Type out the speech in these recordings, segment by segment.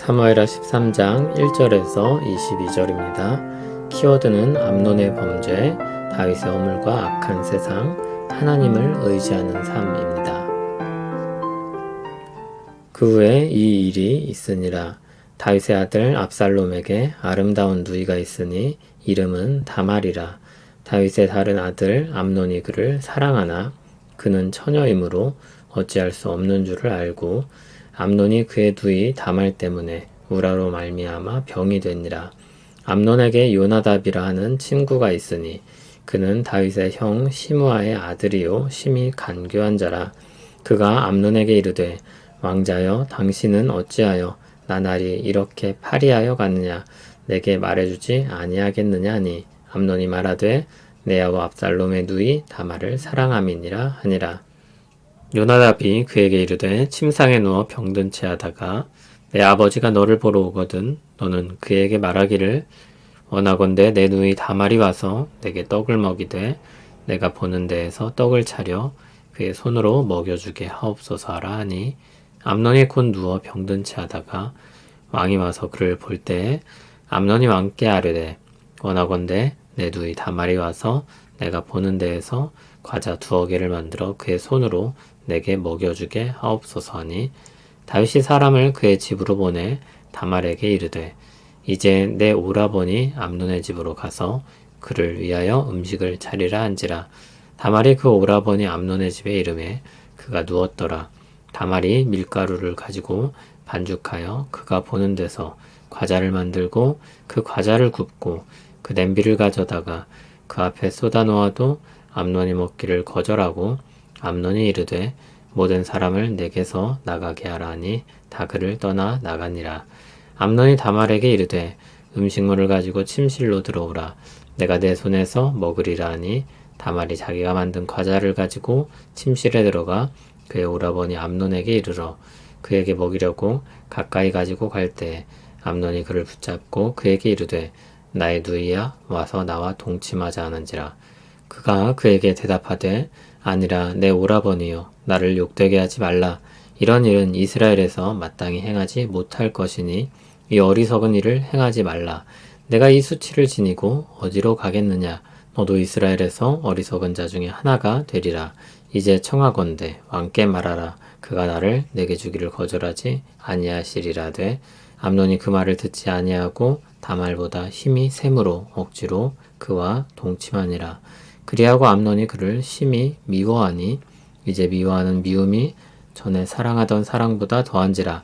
사무엘하 13장 1절에서 22절입니다. 키워드는 암논의 범죄, 다윗의 허물과 악한 세상, 하나님을 의지하는 삶입니다. 그 후에 이 일이 있으니라. 다윗의 아들 압살롬에게 아름다운 누이가 있으니 이름은 다말이라. 다윗의 다른 아들 암논이 그를 사랑하나 그는 처녀이므로 어찌할 수 없는 줄을 알고 암논이 그의 누이 다말 때문에 우라로 말미암아 병이 되니라. 암논에게 요나답이라 하는 친구가 있으니 그는 다윗의 형 시므아의 아들이요 심히 간교한 자라. 그가 암논에게 이르되 왕자여 당신은 어찌하여 나날이 이렇게 파리하여 갔느냐 내게 말해주지 아니하겠느냐 하니 암논이 말하되 내 아버 압살롬의 누이 다말을 사랑함이니라 하니라. 요나답이 그에게 이르되 침상에 누워 병든 채 하다가 내 아버지가 너를 보러 오거든 너는 그에게 말하기를 원하건대 내 누이 다말이 와서 내게 떡을 먹이되 내가 보는 데에서 떡을 차려 그의 손으로 먹여주게 하옵소서 하라 하니 암논이 곧 누워 병든 채 하다가 왕이 와서 그를 볼 때에 암논이 왕께 아뢰되 원하건대 내 누이 다말이 와서 내가 보는 데에서 과자 2개를 만들어 그의 손으로 내게 먹여주게 하옵소서 하니 다윗이 사람을 그의 집으로 보내 다말에게 이르되 이제 내 오라버니 암논의 집으로 가서 그를 위하여 음식을 차리라 한지라. 다말이 그 오라버니 암논의 집에 이르매 그가 누웠더라. 다말이 밀가루를 가지고 반죽하여 그가 보는 데서 과자를 만들고 그 과자를 굽고 그 냄비를 가져다가 그 앞에 쏟아 놓아도 암논이 먹기를 거절하고 암논이 이르되 모든 사람을 내게서 나가게 하라 하니 다 그를 떠나 나가니라. 암논이 다말에게 이르되 음식물을 가지고 침실로 들어오라. 내가 내 손에서 먹으리라 하니 다말이 자기가 만든 과자를 가지고 침실에 들어가 그의 오라버니 암논에게 이르러 그에게 먹이려고 가까이 가지고 갈 때에 암논이 그를 붙잡고 그에게 이르되 나의 누이야 와서 나와 동침하자 하는지라. 그가 그에게 대답하되 아니라 내 오라버니여 나를 욕되게 하지 말라. 이런 일은 이스라엘에서 마땅히 행하지 못할 것이니 이 어리석은 일을 행하지 말라. 내가 이 수치를 지니고 어디로 가겠느냐. 너도 이스라엘에서 어리석은 자 중에 하나가 되리라. 이제 청하건대 왕께 말하라. 그가 나를 내게 주기를 거절하지 아니하시리라되 암논이 그 말을 듣지 아니하고 다말보다 힘이 셈으로 억지로 그와 동침하니라. 그리하고 암논이 그를 심히 미워하니 이제 미워하는 미움이 전에 사랑하던 사랑보다 더한지라.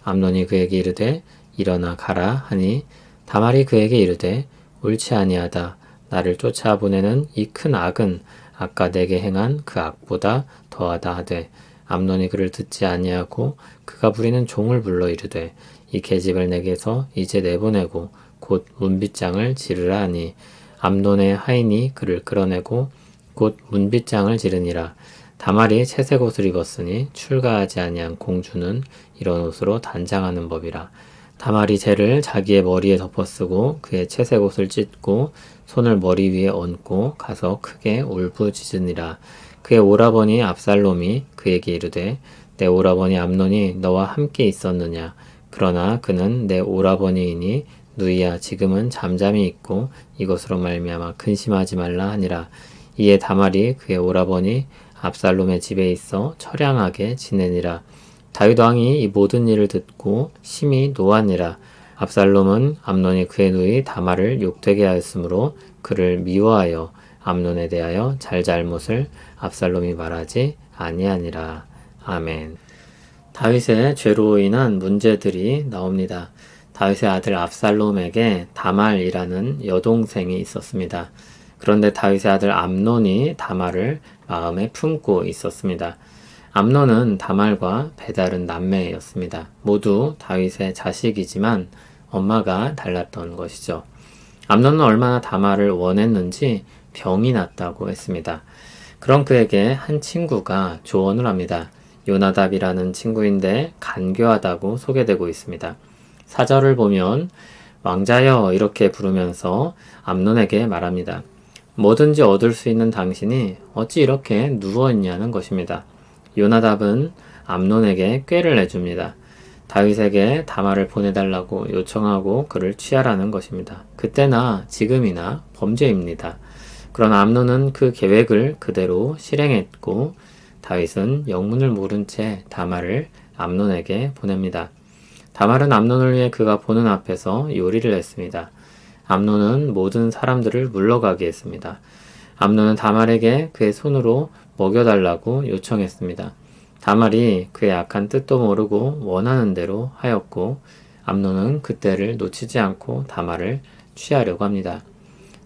암논이 그에게 이르되 일어나 가라 하니 다말이 그에게 이르되 옳지 아니하다. 나를 쫓아보내는 이 큰 악은 아까 내게 행한 그 악보다 더하다 하되 암논이 그를 듣지 아니하고 그가 부리는 종을 불러 이르되 이 계집을 내게서 이제 내보내고 곧 문빗장을 지르라 하니 암논의 하인이 그를 끌어내고 곧 문빗장을 지르니라. 다말이 채색 옷을 입었으니 출가하지 아니한 공주는 이런 옷으로 단장하는 법이라. 다말이 재를 자기의 머리에 덮어쓰고 그의 채색 옷을 찢고 손을 머리 위에 얹고 가서 크게 울부짖으니라. 그의 오라버니 압살롬이 그에게 이르되 내 오라버니 암논이 너와 함께 있었느냐. 그러나 그는 내 오라버니이니 누이야 지금은 잠잠히 있고 이것으로 말미암아 근심하지 말라 하니라. 이에 다말이 그의 오라버니 압살롬의 집에 있어 처량하게 지내니라. 다윗 왕이 이 모든 일을 듣고 심히 노하니라. 압살롬은 암논이 그의 누이 다말을 욕되게 하였으므로 그를 미워하여 암논에 대하여 잘잘못을 압살롬이 말하지 아니하니라. 아멘. 다윗의 죄로 인한 문제들이 나옵니다. 다윗의 아들 압살롬에게 다말이라는 여동생이 있었습니다. 그런데 다윗의 아들 암논이 다말을 마음에 품고 있었습니다. 암논은 다말과 배다른 남매였습니다. 모두 다윗의 자식이지만 엄마가 달랐던 것이죠. 암논은 얼마나 다말을 원했는지 병이 났다고 했습니다. 그런 그에게 한 친구가 조언을 합니다. 요나답이라는 친구인데 간교하다고 소개되고 있습니다. 4절을 보면 왕자여 이렇게 부르면서 암논에게 말합니다. 뭐든지 얻을 수 있는 당신이 어찌 이렇게 누워있냐는 것입니다. 요나답은 암논에게 꾀를 내줍니다. 다윗에게 다말을 보내달라고 요청하고 그를 취하라는 것입니다. 그때나 지금이나 범죄입니다. 그러나 암논은 그 계획을 그대로 실행했고 다윗은 영문을 모른 채 다말을 암논에게 보냅니다. 다말은 암논을 위해 그가 보는 앞에서 요리를 했습니다. 암논은 모든 사람들을 물러가게 했습니다. 암논은 다말에게 그의 손으로 먹여달라고 요청했습니다. 다말이 그의 악한 뜻도 모르고 원하는 대로 하였고 암논은 그때를 놓치지 않고 다말을 취하려고 합니다.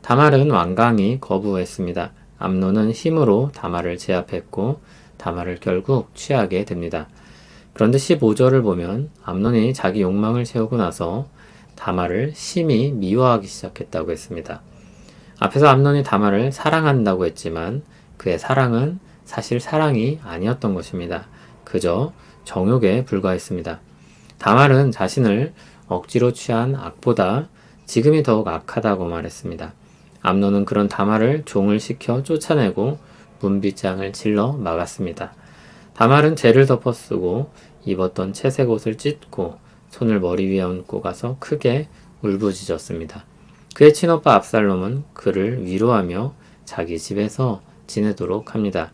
다말은 완강히 거부했습니다. 암논은 힘으로 다말을 제압했고 다말을 결국 취하게 됩니다. 그런데 15절을 보면 암논이 자기 욕망을 채우고 나서 다말을 심히 미워하기 시작했다고 했습니다. 앞에서 암논이 다말을 사랑한다고 했지만 그의 사랑은 사실 사랑이 아니었던 것입니다. 그저 정욕에 불과했습니다. 다말은 자신을 억지로 취한 악보다 지금이 더욱 악하다고 말했습니다. 암논은 그런 다말을 종을 시켜 쫓아내고 문빗장을 질러 막았습니다. 다말은 죄를 덮어쓰고 입었던 채색 옷을 찢고 손을 머리 위에 얹고 가서 크게 울부짖었습니다. 그의 친오빠 압살롬은 그를 위로하며 자기 집에서 지내도록 합니다.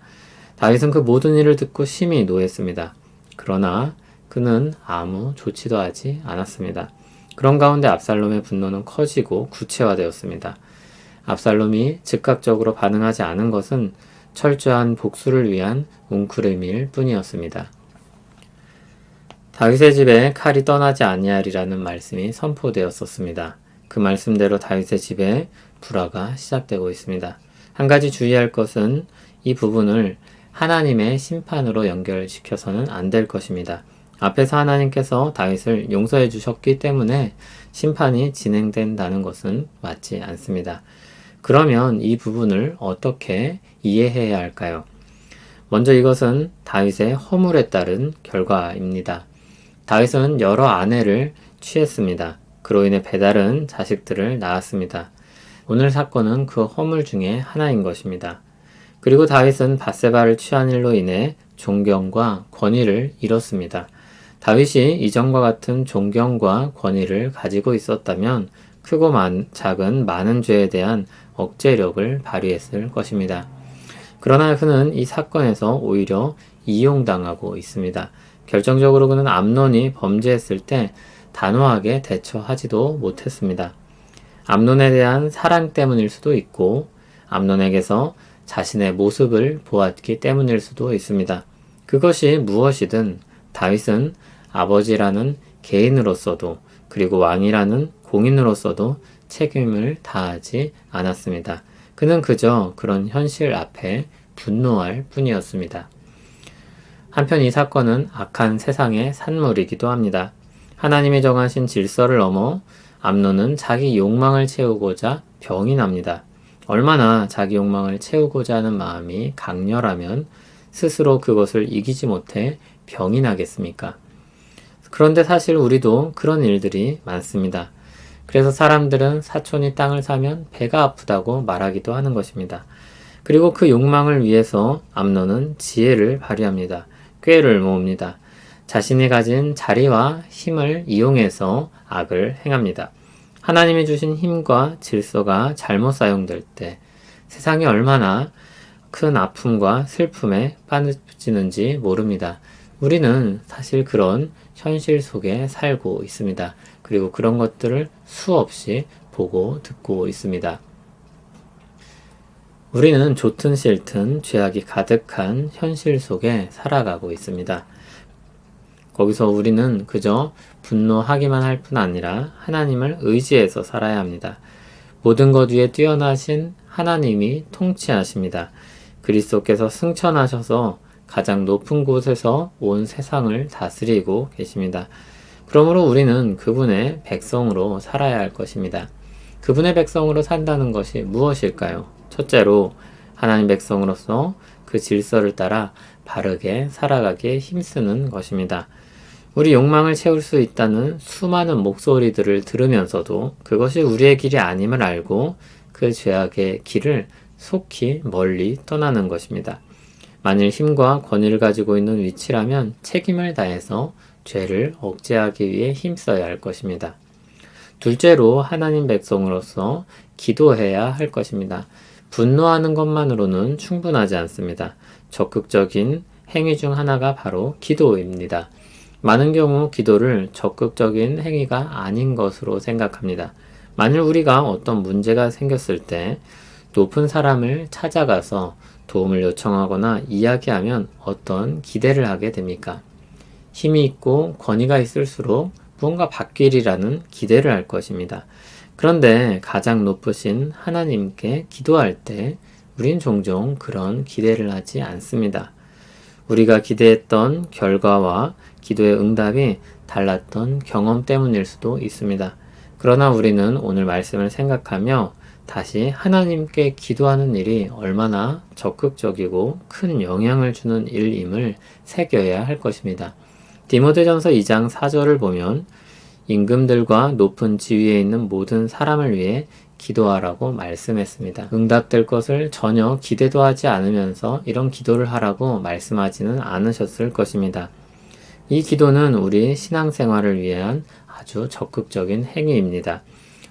다윗은 그 모든 일을 듣고 심히 노했습니다. 그러나 그는 아무 조치도 하지 않았습니다. 그런 가운데 압살롬의 분노는 커지고 구체화되었습니다. 압살롬이 즉각적으로 반응하지 않은 것은 철저한 복수를 위한 웅크림일 뿐이었습니다. 다윗의 집에 칼이 떠나지 아니하리라는 말씀이 선포되었었습니다. 그 말씀대로 다윗의 집에 불화가 시작되고 있습니다. 한 가지 주의할 것은 이 부분을 하나님의 심판으로 연결시켜서는 안 될 것입니다. 앞에서 하나님께서 다윗을 용서해 주셨기 때문에 심판이 진행된다는 것은 맞지 않습니다. 그러면 이 부분을 어떻게 이해해야 할까요? 먼저 이것은 다윗의 허물에 따른 결과입니다. 다윗은 여러 아내를 취했습니다. 그로 인해 배다른 자식들을 낳았습니다. 오늘 사건은 그 허물 중에 하나인 것입니다. 그리고 다윗은 밧세바를 취한 일로 인해 존경과 권위를 잃었습니다. 다윗이 이전과 같은 존경과 권위를 가지고 있었다면 크고 작은 많은 죄에 대한 억제력을 발휘했을 것입니다. 그러나 그는 이 사건에서 오히려 이용당하고 있습니다. 결정적으로 그는 암논이 범죄했을 때 단호하게 대처하지도 못했습니다. 암논에 대한 사랑 때문일 수도 있고 암논에게서 자신의 모습을 보았기 때문일 수도 있습니다. 그것이 무엇이든 다윗은 아버지라는 개인으로서도 그리고 왕이라는 공인으로서도 책임을 다하지 않았습니다. 그는 그저 그런 현실 앞에 분노할 뿐이었습니다. 한편 이 사건은 악한 세상의 산물이기도 합니다. 하나님이 정하신 질서를 넘어 암논은 자기 욕망을 채우고자 병이 납니다. 얼마나 자기 욕망을 채우고자 하는 마음이 강렬하면 스스로 그것을 이기지 못해 병이 나겠습니까? 그런데 사실 우리도 그런 일들이 많습니다. 그래서 사람들은 사촌이 땅을 사면 배가 아프다고 말하기도 하는 것입니다. 그리고 그 욕망을 위해서 암논은 지혜를 발휘합니다. 꾀를 모읍니다. 자신이 가진 자리와 힘을 이용해서 악을 행합니다. 하나님이 주신 힘과 질서가 잘못 사용될 때 세상이 얼마나 큰 아픔과 슬픔에 빠지는지 모릅니다. 우리는 사실 그런 현실 속에 살고 있습니다. 그리고 그런 것들을 수없이 보고 듣고 있습니다. 우리는 좋든 싫든 죄악이 가득한 현실 속에 살아가고 있습니다. 거기서 우리는 그저 분노하기만 할 뿐 아니라 하나님을 의지해서 살아야 합니다. 모든 것 위에 뛰어나신 하나님이 통치하십니다. 그리스도께서 승천하셔서 가장 높은 곳에서 온 세상을 다스리고 계십니다. 그러므로 우리는 그분의 백성으로 살아야 할 것입니다. 그분의 백성으로 산다는 것이 무엇일까요? 첫째로 하나님 백성으로서 그 질서를 따라 바르게 살아가기에 힘쓰는 것입니다. 우리 욕망을 채울 수 있다는 수많은 목소리들을 들으면서도 그것이 우리의 길이 아님을 알고 그 죄악의 길을 속히 멀리 떠나는 것입니다. 만일 힘과 권위를 가지고 있는 위치라면 책임을 다해서 죄를 억제하기 위해 힘써야 할 것입니다. 둘째로 하나님 백성으로서 기도해야 할 것입니다. 분노하는 것만으로는 충분하지 않습니다. 적극적인 행위 중 하나가 바로 기도입니다. 많은 경우 기도를 적극적인 행위가 아닌 것으로 생각합니다. 만일 우리가 어떤 문제가 생겼을 때 높은 사람을 찾아가서 도움을 요청하거나 이야기하면 어떤 기대를 하게 됩니까? 힘이 있고 권위가 있을수록 무언가 바뀌리라는 기대를 할 것입니다. 그런데 가장 높으신 하나님께 기도할 때 우린 종종 그런 기대를 하지 않습니다. 우리가 기대했던 결과와 기도의 응답이 달랐던 경험 때문일 수도 있습니다. 그러나 우리는 오늘 말씀을 생각하며 다시 하나님께 기도하는 일이 얼마나 적극적이고 큰 영향을 주는 일임을 새겨야 할 것입니다. 디모데전서 2장 4절을 보면 임금들과 높은 지위에 있는 모든 사람을 위해 기도하라고 말씀했습니다. 응답될 것을 전혀 기대도 하지 않으면서 이런 기도를 하라고 말씀하지는 않으셨을 것입니다. 이 기도는 우리 신앙생활을 위한 아주 적극적인 행위입니다.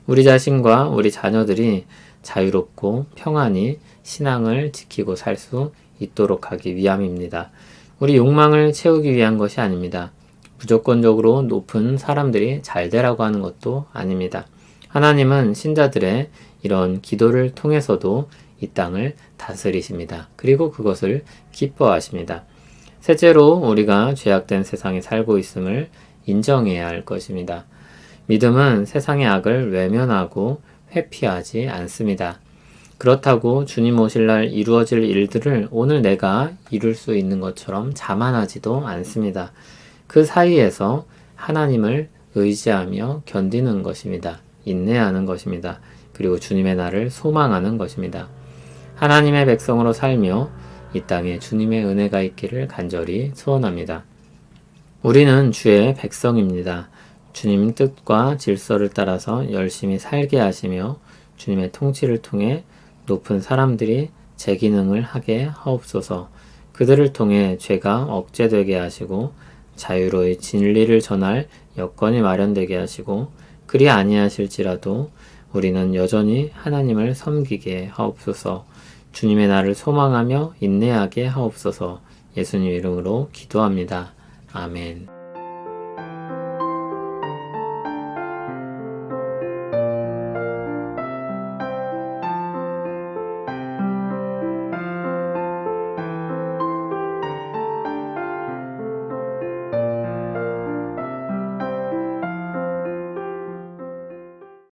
우리 자신과 우리 자녀들이 자유롭고 평안히 신앙을 지키고 살 수 있도록 하기 위함입니다. 우리 욕망을 채우기 위한 것이 아닙니다. 무조건적으로 높은 사람들이 잘 되라고 하는 것도 아닙니다. 하나님은 신자들의 이런 기도를 통해서도 이 땅을 다스리십니다. 그리고 그것을 기뻐하십니다. 셋째로 우리가 죄악된 세상에 살고 있음을 인정해야 할 것입니다. 믿음은 세상의 악을 외면하고 회피하지 않습니다. 그렇다고 주님 오실 날 이루어질 일들을 오늘 내가 이룰 수 있는 것처럼 자만하지도 않습니다. 그 사이에서 하나님을 의지하며 견디는 것입니다. 인내하는 것입니다. 그리고 주님의 날을 소망하는 것입니다. 하나님의 백성으로 살며 이 땅에 주님의 은혜가 있기를 간절히 소원합니다. 우리는 주의 백성입니다. 주님 뜻과 질서를 따라서 열심히 살게 하시며 주님의 통치를 통해 높은 사람들이 제 기능을 하게 하옵소서. 그들을 통해 죄가 억제되게 하시고 자유로이 진리를 전할 여건이 마련되게 하시고 그리 아니하실지라도 우리는 여전히 하나님을 섬기게 하옵소서. 주님의 날을 소망하며 인내하게 하옵소서. 예수님 이름으로 기도합니다. 아멘.